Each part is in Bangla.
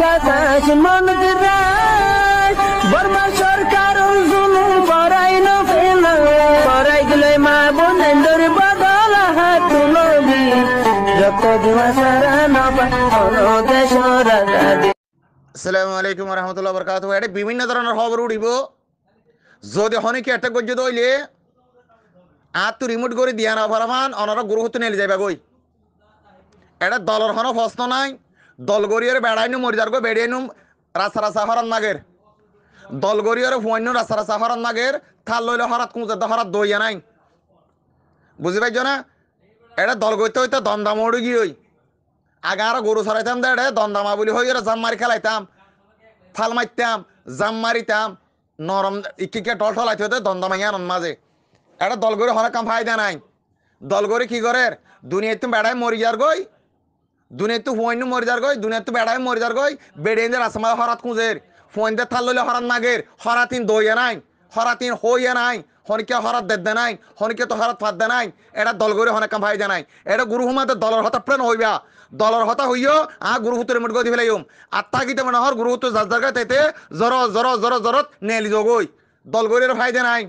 বাতাস মনত রায় বর্মা সরকার জুলুম করাই না ফেলা করাই গেলে মা বোনেদের বদল হাত তুলবি রক্ত দেওয়া সারা না পায় দেশ রাজা। আসসালামু আলাইকুম রহমতুল্লাহ বরকাতুহু। এটা বিভিন্ন ধরনের খবর উঠিব যদি হনিকে একটা গজ্য দইলে আর তো রিমোট করে দিয়া না ফরামান অনারা গুরুত্ব নেলে যাবে গই। এটা দলের হনো প্রশ্ন নাই, দল গড়িয়ে বেড়াইনু মরিদার গো বেড়িয়ে রাস্তা রাস্তা হরান মাগের দল গড়িয়ে ফুয়াইনু রাস্তা রাস্তা হরান মাগের থাল লইলে হরাত কুঁচার হরাত দইয়া নাই, বুঝি পাইছ না? এটা দল গইতে হইতে দমদাম উড়ি গিয়ে আগে আরো গরু সরাইতাম দে দমদামা বলি হই জাম মারি খেলাইতাম, ফাল মারতাম, জাম মারিতাম, নরম ইকিকে টল ঠলাইতে হতে দমদামাইয়া নন মাঝে। এটা দল গড়ি হরে কাম ফায়দা নাই। দল গড়ি কি করে দুনিয়াতে বেড়ায় মরি যার গই, দুনিয়াতে ফুয়াইনু মরি যার গই, দুনিয়াতে বেড়ায় মরি যার গই বেড়ে রাসমা হরাত কুঁজের ফুয়াইনদের থাল লইলে হরাত মাগের হরাতিন দইয়া নাই, হরাতিন হইয়া নাই, হনিকে হরাত দেদে নাই, হনিকে তো হরাত ফাঁদ দে নাই। এটা দল গড়ি হনে কাম ফায়দা নাই। এটা গুরু হুমাতে দলের হতা প্রেন হইবা, দলের হতা হইও গুরু হুতুর মুট গদি ফেলাইম আত্মা গীতে মনে হর গুরু হুতু যার জায়গা তাইতে জর জর জর জরত নেলি যোগই। দল গড়ির ফায়দা নাই।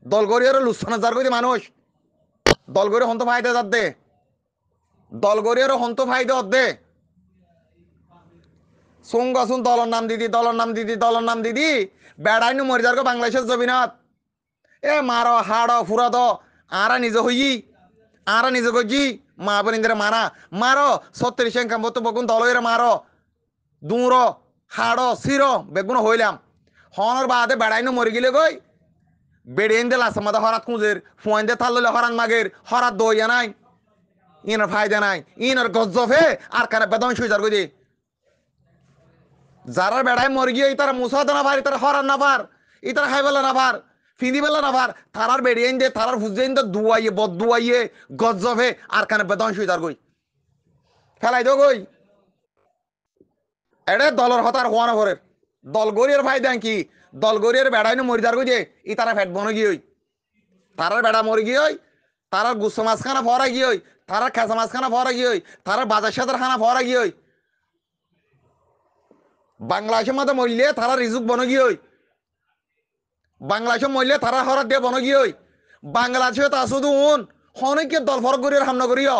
দল গড়ির লুসানা যার গদি মানুষ দল গড়ি হন্ত ফায়দা যার দে, দল গড়ির হন্ত ফায়দা দে সুন দলের নাম দিদি দলের নাম দিদি দলের নাম দিদি বেড়াইনু মরি যার গো বাংলাদেশের জমিনত এ মারো হাড় ফুরা দ আরা নিজে হই আরা নিজে গজি মা বোনিন্দরে মারা মারো 36 সংখ্যা মতো বগুন দলের মারো দূর হাড় সির বেগুন হইলাম হনর বাদে বেড়াইনু মরি গেলে গই বেড়েন দে লাসা মাদা হরাত কুঁজের ফুয়াইন দে থাললে হরান মাগের হরাত দইয়া নাই, ইনার ফায়দা নাই, ইনার গজ্জফে আর কানে বেদন শুই যার গদি যারা বেড়ায় মরি গিয়ে তারা মুসাদ না পার, তারা হরান না পার, ইতারা খাইবেলা না পার, ফিনি বেলা না পার, তারার বেড়িয়ে দে তারার ফুজাইন দে দুয়াইয়ে বদ দুয়াইয়ে গজ্জফে আর কানে বেদন শুই যার গই ফেলাই দো গই। এটা দলের হতার হওয়া না ঘরের দল গড়িয়ার ফায়দা কি? দল গড়িয়ার বেড়াইনু মরি যার গই যে ইতারা ফেট বনে গিয়ে তারার বেড়া মরে গিয়ে তারার গুচ্ছ মাছখানা ফরা গিয়ে তারার খেঁচা মাছখানা ফরা গিয়ে তারার বাজার সাজার খানা ফরা গিয়ে বাংলাদেশের মধ্যে মরলে তারা রিজুক বন গিয়ে বাংলাদেশে মরলে তারা হরাত দিয়ে বন গিয়ে বাংলাদেশে তা শুধু অনেকে দল ফরক করিয়ে হামনা করিও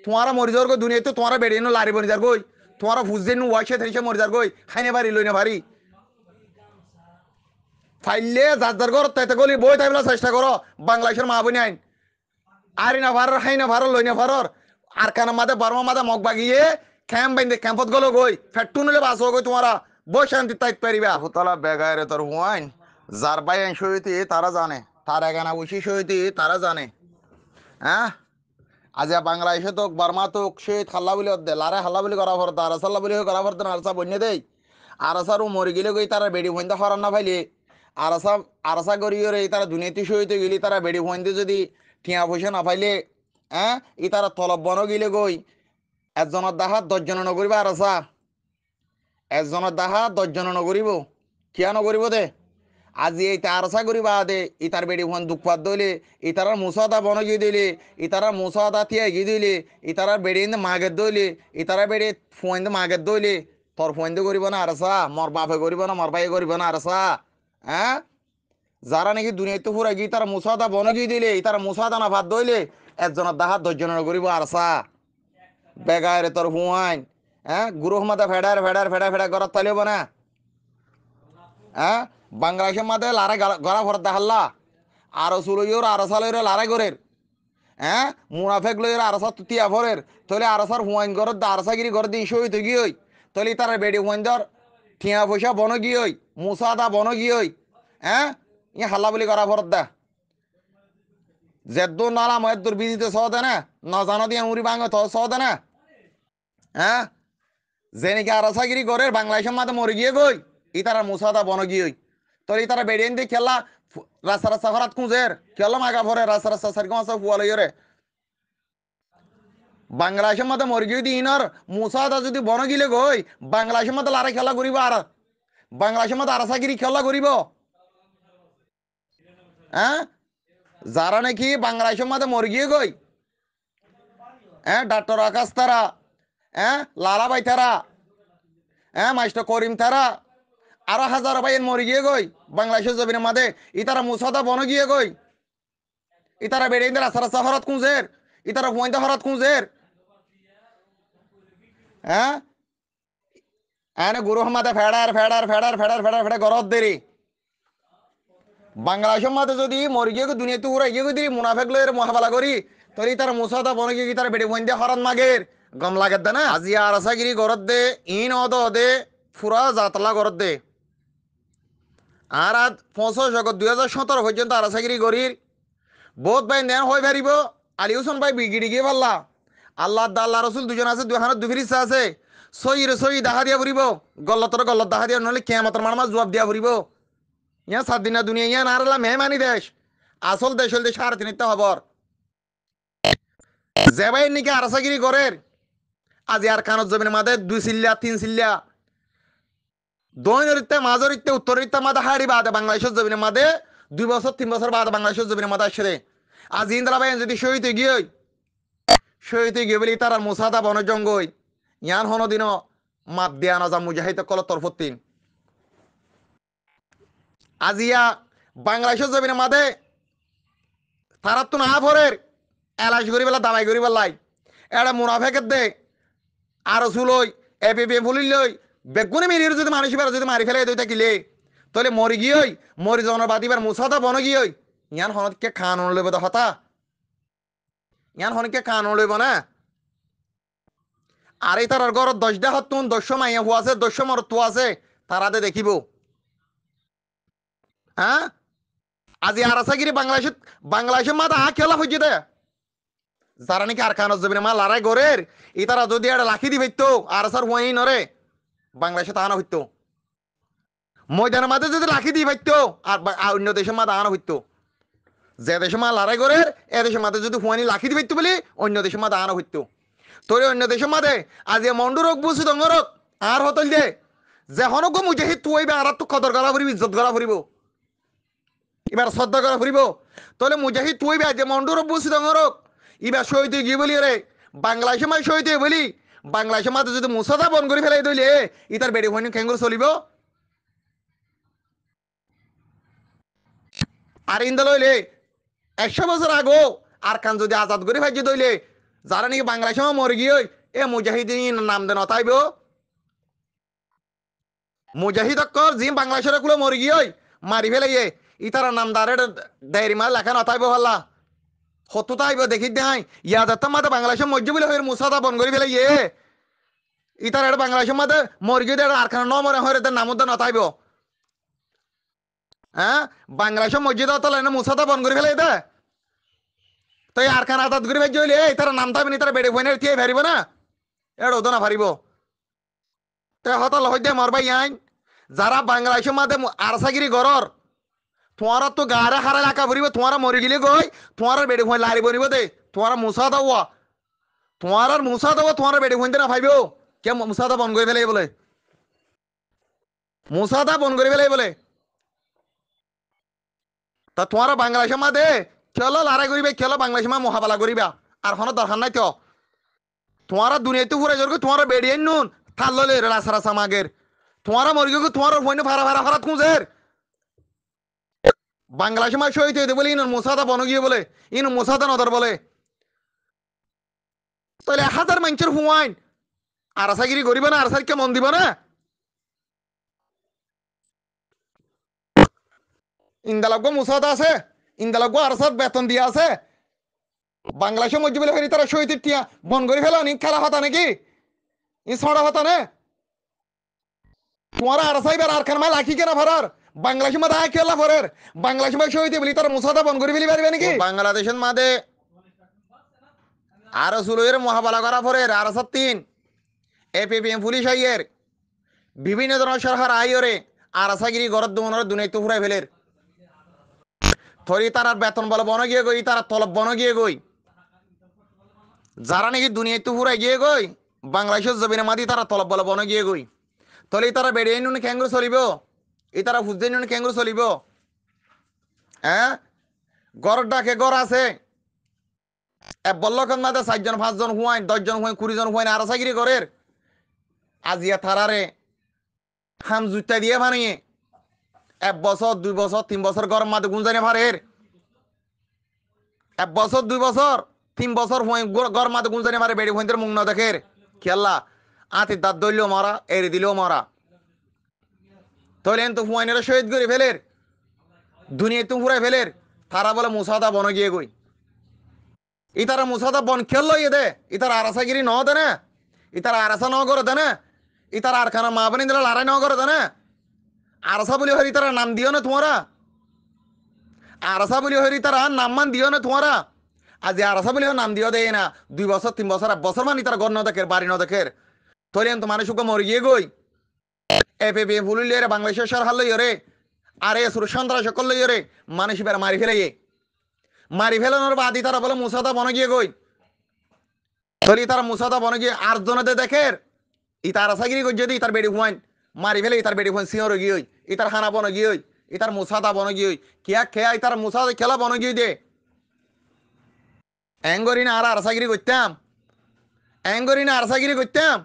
তোমারা মরি যার গই দুনিয়াতে তোমারা বেড়ে লারি বনি যার গই তোমারা ফুজে ওয়াইসে থেরিসে মরি যার গই খাইনে পারি লই না পারি ফাইলে যার যার ঘর তাইতে গলি বই তাইবেলা চেষ্টা করো বাংলাদেশের মা বোন আইন আরি না ভার হাই না ভার লই না ভারর আর কানা মাদে বর্মা মাদে মগ বাগিয়ে ক্যাম্প বাইন্দে ক্যাম্পত গলো গই ফেট্টু নিলে বাস গই তোমারা বই শান্তি তাইত পারিবা হুতলা বেগায়রে তোর হুয়াইন যার বাই সইতি তারা জানে তার এগানা উশি সইতি তারা জানে। হ্যাঁ আজ বাংলাদেশে তো বর্মা তো সে হাল্লা বলে দে লারে হাল্লা বলে করা ভরত আর সাল্লা বলে করা ভরত আরসা বন্যে দেই আরসার মরি গেলে গই তারা বেড়ি ভইন্দা হরান না ফাইলে আরসা আরসা করিও রে তারা দুনিয়াতে সইতে গেলি তারা বেড়ি ভইন্দে যদি টিয়া পয়সা না পাইলে হ্যাঁ ই তারা তলব বন গিলে গই একজনের দাহাত 10 জন নগরিব আরসা একজনের দাহাত 10 জন নগরিব কিয়া নগরিব দে আজি এই আরসা করিবা দে ই তার বেড়ি ভন দুঃখ পাত দইলে ই তার মুসাদা বন গিয়ে দিলে ই তার মুসাদা থিয়া গিয়ে দিলে ই তার বেড়ি মাগের দইলে ই তার বেড়ি ফুয়াইন্দে মাগের দইলে তোর ফুয়াইন্দে করিব না আরসা মর বাপে করিব না মর ভাই করিব না আরসা। হ্যাঁ যারা নাকি দুনিয়াতে ফুরা গিয়ে তারা মুসাদা বন গিয়ে দিলে তারা মুসাদা না ভাত দইলে একজনের দাহাত 10 জনের করিব আরসা বেগায় তোর হুয়াইন। হ্যাঁ গুরুহ মাদা ফেডার ফেডার ফেডা ফেডা গড়াত তালিব না। হ্যাঁ বাংলাদেশের মাঝে লারে গড়া ভরত দেখাল্লা আরো সুলইর আরসা লইরে লারে গরের হ্যাঁ মুনাফেক লইরে আরসা তুতিয়া ভরের তলে আরসার হুয়াইন গরত আরসাগিরি গর দিয়ে ইস্যু হইতে গিয়ে তলে তারা বেড়ি হুয়াইন্দর ঠিয়া পয়সা বন গিয়ে মুসাদা বন গিয়ে হ্যাঁ ই হাল্লা বলি করা ভরত দা জেদ্দুর নালা ময়েদ্দুর বিজিতে সহ দে না জানো দিয়ে মুড়ি বাঙ সহ দে না। হ্যাঁ যে নাকি আরসাগিরি গরের বাংলাদেশের মাঝে মরে গিয়ে গই ই তারা মুসাদা বন গিয়ে তোর ই তারা বেড়িয়ে দিয়ে খেলা রাস্তা রাস্তা হরাত খুঁজের খেলো মাগা ভরে রাস্তা রাস্তা সারি মাসা ফুয়া লইরে বাংলাদেশের মধ্যে মরে গিয়ে দিয়ে ইনার মুসাদা যদি বন গিলে গই বাংলাদেশের মধ্যে লারে খেলা করিব আর বাংলাদেশের মধ্যে আরসাগিরি খেলা করিব। হ্যাঁ যারা নাকি বাংলাদেশের মাঝে মরে গিয়ে গই হ্যাঁ ডাক্তার আকাশ তারা হ্যাঁ লালা বাই তারা হ্যাঁ মাস্টার করিম তারা আরো হাজার ভাই মরে গিয়ে গই বাংলাদেশের জমিনের মাঝে ইতারা মুসাদা বন গিয়ে গই ইতারা বেড়ে ইন্দার আসার আসা হরাত কুঁজের ইতারা হুয়াইন্দা হরাত কুঁজের হ্যাঁ এনে গুরু মাঝে ফেডার ফেডার ফেডার ফেডার ফেডার ফেডার গরত দেরি বাংলাদেশের মাঝে যদি মরে গিয়ে দুনিয়া তো উড়াই গিয়ে দিলি মুনাফেক লয়ের মহাবালা করি তরি তার মুসাদা বন গিয়ে তারা বেড়ে হুয়াইন্দা হরাত মাগের গম লাগে দে না আজি আর আসাগিরি গরত দে ইন অদ দে ফুরা জাতলা গরত দে আর আজ ২৫ আগস্ট ২০১৭ পর্যন্ত আরাসাগিরি গরির বহুত ভাই নেন হয়ে পারিব আলী হোসেন ভাই বিগিড়ি গিয়ে পারলা আল্লাহ আল্লাহ রসুল দুজন আছে দুহানত দুফিরিসা আছে সই দাহা দিয়া ফুরিব গল্লতর গল্লত দাহা দিয়া নহলে কেয়ামতর মার মাছ জবাব দিয়া ফুরিব ইয়া সাতদিনা দুনিয়া ইয়া নারলা মেহমানি দেশ আসল দেশ হল দেশ আর তিনিটা খবর যে ভাই নাকি আরাসাগিরি গরের আজ আর কানত জমির মাঝে ২ চিল্লা ৩ চিল্লা দৈনরিত্যা মাঝরিত্যা উত্তরিত্যা মাদা হারি বাদে বাংলাদেশের জমিনের মাঝে ২ বছর ৩ বছর বাদে বাংলাদেশের জমিনের মাঝে আসছে আজ ইন্দ্রা ভাই যদি শহীদ গিয়ে বলি তার মুসাদা বন জঙ্গই ইয়ান হন দিন মাত দিয়া নাজা মুজাহিদ কল তরফতিন আজিয়া বাংলাদেশের জমিনের মাঝে তারা তো না ভরের এলাশ করি বেলা দাবাই করি বেলাই এটা মুনাফেকের দে আর চুলই এপিএম ফুলিল লই বেগুনি মেরির যদি মানুষ যদি মারি ফেলে দই থাকিলে তাহলে মরি গিয়েই মরি জনবাদীবার মুসাদা বন গিয়েই ইয়ান হনকে খান লইব তো হতা ইয়ান হনকে খান লইব না আর এই তার ঘর 10টা হতুন 10 মাইয়া হু আছে 10 মরত্ব আছে তারাতে দেখিব হ্যাঁ আজি আর আসাগিরি বাংলাদেশের মাথা খেলা হইছে দে যারা নাকি আর খান জমিনে মা লড়াই গরের ই তারা যদি একটা লাখি দি হইতো আর আসার হুয়াই নরে বাংলাদেশে তাহানো হইতো ময়দানের মাঝে যদি লাখি দিয়ে পাইতো আর অন্য দেশের মাঝে আনা হইতো যে দেশের মা লড়াই করে এ দেশের মাঝে যদি হুয়ানি লাখি দিয়ে পাইতো বলি অন্য দেশের মাঝে আনা হইতো তোর অন্য দেশের মাঝে আজ মন্ডু রোগ বুঝি দঙ্গরক আর হতল দে যে হনক মুজাহিদ তুই আর তো কদর করা ফুরিব ইজ্জত করা ফুরিব এবার শ্রদ্ধা করা ফুরিব তাহলে মুজাহিদ তুই যে মন্ডু রোগ বুঝি দঙ্গরক এবার শহীদ গিয়ে বলি রে বাংলাদেশের মাঝে শহীদ বলি বাংলাদেশের মাঝে যদি মুসাদা বন করে ফেলাই দইলে ইতার বেড়ে হইনি কেঙ্গুর চলিব আর ইন্দা লইলে 100 বছর আগো আর কান যদি আজাদ করে ভাইজি দইলে যারা নাকি বাংলাদেশে মরে গিয়ে এ মুজাহিদিন নাম দেন অতাইব মুজাহিদ অক্কর জিম বাংলাদেশের কুলো মরে গিয়ে মারি ফেলাইয়ে ইতারা নাম দাঁড়ের ডায়েরি মার লেখা নতাইব হল্লা হতো তাইব দেখি দেখাই ইয়াদ মাতে বাংলাদেশের মজ্জ বলে হয়ে মুসাদা বন করে ফেলাইয়ে ইতারা বাংলাদেশের মাতে মরে গিয়ে আর খান ন মরে হয়ে নাম নতাইব হ্যাঁ বাংলাদেশের মসজিদ না মুসাদা বন করে ফেলে দে তো আর খান আজাদ করে ভাই হইলে এই তারা নাম থাকবে তারা বেড়ে ফোনের থিয়ে ফারিব না এটা ওদো না ফারিব তো হতাল হইতে মরবাই আইন যারা বাংলাদেশের মাঝে আরসাগিরি গরর তোমার তো গাড়ে হারা এলাকা ফুরিব তোমার মরি গেলে গই তোমার বেড়ে ফোন লারি বনিব দে তোমার মুসাদা হওয়া তোমার মুসাদা হওয়া তোমার বেড়ে ফোনতে না ভাইব কে মুসাদা বন করে ফেলে বলে মুসাদা বন করে ফেলে বলে তা তোমার বাংলাদেশের মাঝে খেলো লড়াই করিবে খেলো বাংলাদেশের মা মহাবালা করিবা আর কোনো দরকার নাই তো তোমার দুনিয়াতে ঘুরে যাবে তোমার বেড়িয়ে নুন থাল ললে রাসা রাসা মাগের তোমার মরিগে তোমার ফোনে ভাড়া ভাড়া ভাড়া খুঁজের বাংলাদেশের মা শহীদ হইতে বলে ইন মুসাদা বন গিয়ে বলে ইন মুসাদা নদর বলে তাহলে 1000 মানুষের হুয়াইন আর আশাগিরি করিবে না আর আশাকে মন দিব না ইন্দালগ্য মুসাদা আছে ইন্দালগ্য আরসাদ বেতন দিয়া আছে বাংলাদেশের মধ্যে বলে ফেরি তারা শহীদ টিয়া বন করে ফেলো নি খেলা হতা নাকি ই ছড়া হতা না তোমার আরসাইবার আর খান মা লাখি কেনা ভরার বাংলাদেশের মাঝে আয় খেলা ভরের বাংলাদেশের মাঝে শহীদ বলি তারা মুসাদা বন করে ফেলি পারবে নাকি বাংলাদেশের মাঝে আরো সুলইয়ের মহাবালা করা ভরের আরসাদ 3 এপিএম পুলিশ আইয়ের বিভিন্ন ধরনের সরকার আইয়রে আরসাগিরি গরদ দুমনের দুনিয়াতে ফুরাই ফেলের থরি তার বেতন বলে বন গিয়ে গই তারা তলব বন গিয়ে গই যারা নাকি দুনিয়াতে ফুরাই গিয়ে গই বাংলাদেশের জমিনের মাঝে তারা তলব বলে বন গিয়ে গই তলে তারা বেড়ে নুন কেঙ্গুর চলিব এই তারা ফুজে নুন কেঙ্গুর চলিব হ্যাঁ গড় ডাকে গড় আছে বল্লখন মাঝে 4 জন 5 জন হুয়াইন 10 জন হুয়াইন 20 জন হুয়াইন আরসাগিরি গড়ের আজিয়া থারারে হাম জুতা দিয়ে বানিয়ে 1 বছর 2 বছর 3 বছর গরম মাদে গুঞ্জানে ভারের 1 বছর 2 বছর 3 বছর গরম মাদে গুঞ্জানে ভারে বেড়ি ভয়েন্দ্র মুখ ন দেখের খেলা আতি দাঁত দইলেও মরা এড়ে দিলেও মরা তৈলেন তো হুয়াইনেরা শহীদ করে ফেলের দুনিয়া তুমি ফুরাই ফেলের তারা বলে মুসাদা বন গিয়ে গই ইতারা মুসাদা বন খেললো ইয়ে দে ইতারা আরাসাগিরি ন দে না ইতারা আরাসা ন করে দে না ইতারা আর খানা মা বানি দিলে লড়াই ন করে দে না আরাসা বলি হরি তারা নাম দিও না তোমারা আরাসা বলি হরি তারা নাম মান দিও না তোমারা আজ আরাসা বলি নাম দিও দেয় না 2 বছর 3 বছর 1 বছর মানে তারা গর ন দেখের বাড়ি ন দেখের তৈলেন তো মানুষ মরে গিয়ে গই এপে ফুলিলে রে বাংলাদেশের সার হাল রে আরে সুরসন্দ্রা সকল রে মানুষ বেড়া মারি ফেলে মারি ফেলানোর বাদি তারা বলে মুসাদা বনে গিয়ে গই তলি তারা মুসাদা বনে গিয়ে আর জনতে দেখের ইতার আশাগিরি গই যদি ইতার বেড়ি হুয়াইন মারি ফেলে ইতার বেড়ি হুয়াইন সিংহর গিয়ে ইতার হানা বনে গিয়ে ইতার মুসাদা বনে গিয়ে কিয়া খেয়া ইতার মুসাদা খেলা বনে গিয়ে দে এঙ্গরি না আর আশাগিরি করতাম এঙ্গরি না আশাগিরি করতাম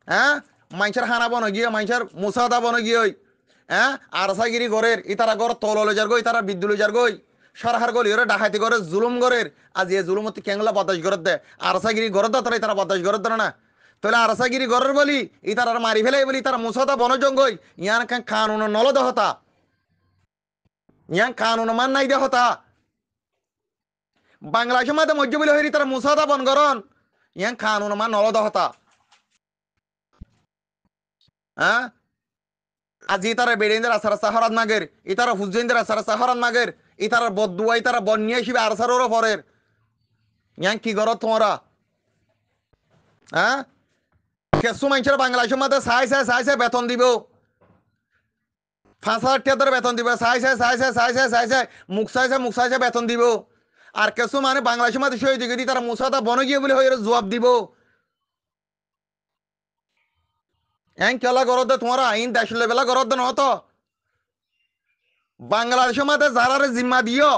হ্যাঁ মানুষের হানা বনে গিয়ে মানুষের মুসাদা বনে গিয়ে হ্যাঁ আরসাগিরি গরের ইতারা গর তললে যার গই তারা বিদ্যুলে যার গই সরহার গলি ওরে ডাকাতি করে জুলুম গরের আজ এ জুলুমতি কেংলা বাতাস গরত দে আরসাগিরি গরত দে তারা বাতাস গরত দে না তাহলে আরসাগিরি গরের বলি ইতারা মারি ফেলে বলি তারা মুসাদা বনজঙ্গই ইয়ান কানুন নল দহতা ইয়ান কানুন মান নাই দেহতা বাংলাদেশের মাঝে মধ্য বলে হইরি তারা মুসাদা বন গরন ইয়ান কানুন মান নল দহতা হ্যাঁ আজি তারা বেড়েন্দ্র আসার সাহরাত মাগের ইতারা হুজেন্দ্র আসার সাহরাত মাগের ইতারা বদুয়া ইতারা বন্যা হিসেবে আরসারও পরের ইয়ান কি করো তোমরা হ্যাঁ কেসু মানুষের বাংলাদেশের মধ্যে সাই বেতন দিব 5,000 টাকা বেতন দিব সাই মুখ সাইছে বেতন দিব আর কেসু মানে বাংলাদেশের মধ্যে শহীদ দিকে তারা মুসাদা বনে গিয়ে বলে হয়ে জবাব দিব কেলা গরদ তোমার আইন দেশ লেবেলা গরদ নত বাংলাদেশের মাঝে যারা জিম্মা দিও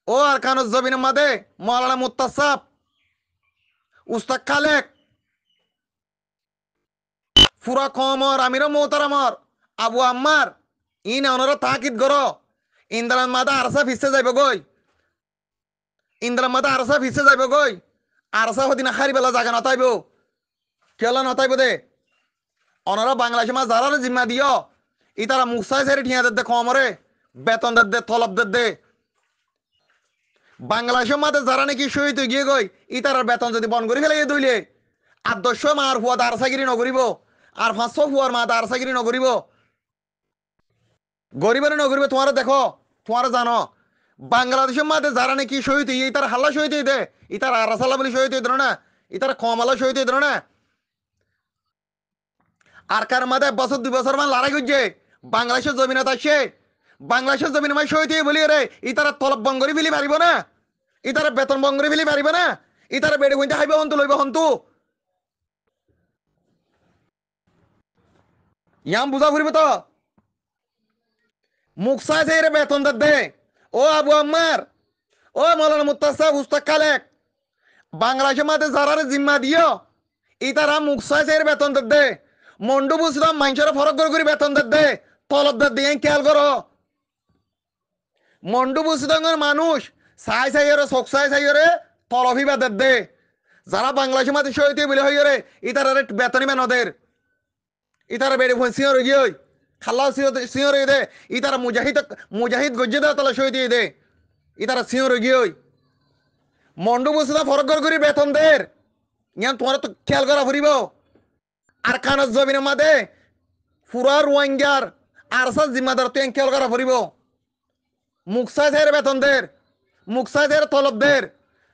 ও আর কানুজ জমিনের মাঝে মৌলানা মুত্তাসাব উস্তাদ খালেক ফুরা কমর আমির মোহতারামর আবু আম্মার ইন ওনারা তাকিদ করো ইন্দ্রান মাদা আরসা ফিসে যাইব গই ইন্দ্রান মাদা আরসা ফিসে যাইব গই আরসা হদিন হারি বেলা জায়গা নতাইব কেলা নতাইব দে ওনারা বাংলাদেশের মাঝে যারা জিম্মা দিও ইতারা মুসাই সেরে ঠিয়া দে কমরে বেতন দে তলব দে বাংলাদেশের মাঝে যারা নাকি শহীদ গিয়ে গই ইতারার বেতন যদি বন করে ফেলে দইলে 800 মার হুয়া দারসাগিরি নগরিব আর 500 হুয়ার মা দারসাগিরি নগরিব গরিবের নগরিব তোমার দেখো তোমার জানো বাংলাদেশের মাঝে যারা নাকি শহীদ ইতার হাল্লা শহীদ দে ইতার আরাসাল্লা বলে শহীদ দিল না ইতার কমালা শহীদ দিল না আর কার মাঝে 1 বছর 2 বছর মান লড়াই করছে বাংলাদেশের জমিনে আসছে বাংলাদেশের জমিনে মাই শহীদ বলি রে ইতারা তলব বঙ্গরি ফেলি পারিব না ইতারা বেতন বঙ্গরি ফেলি পারিব না ইতারা বেড়ে হইতে হাইবে হন্তু লইব হন্তু ইয়াম বুঝা ফুরিব তো মুখ সাইছে রে বেতন দে ও আবু আম্মার ও মৌলানা মুত্তাসাব উস্তাদ খালেক বাংলাদেশের মাঝে যারা জিম্মা দিও ইতারা মুখ সাইছে রে বেতন দে মন্ডু বুঝলাম মানুষের ফরক করে বেতন দে তলব দিয়ে খেয়াল করো মন্ডু বুঝলাম মানুষ সাই রে চোখ সাই রে তলবি বেতন দে যারা বাংলাদেশের মাঝে শহীদ বলে হই রে ইতারা বেতনই মেনদের ইতারা বেড়ে সিঁহর গিয়ে খাল্লা সিঁহর দে ইতারা মুজাহিদ গজ্জে দে তাহলে শহীদ দে ইতারা সিঁহর গিয়ে মন্ডু বুঝলাম ফরক করে বেতন দের ইয়ান তোমার তো খেয়াল করা ফুরিব আর কানজ জমিনের মাঝে ফুরা রোহিঙ্গার আরসা জিম্মাদার তুই খেয়াল করা ফুরিব মুখ সাইজের বেতন দের মুখ সাইজের তলব দের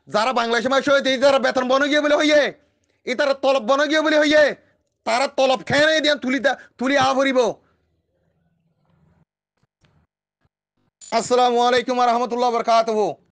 যারা বাংলাদেশের মাঝে শহীদ যারা বেতন বনে গিয়ে বলে হইয়ে ইতারা তলব বনে গিয়ে বলে হইয়ে তারা তলব খেয়ে নেই দিয়ে তুলি আ ফুরিব আসসালামু আলাইকুম ওয়া রাহমাতুল্লাহি ওয়া বারাকাতুহু।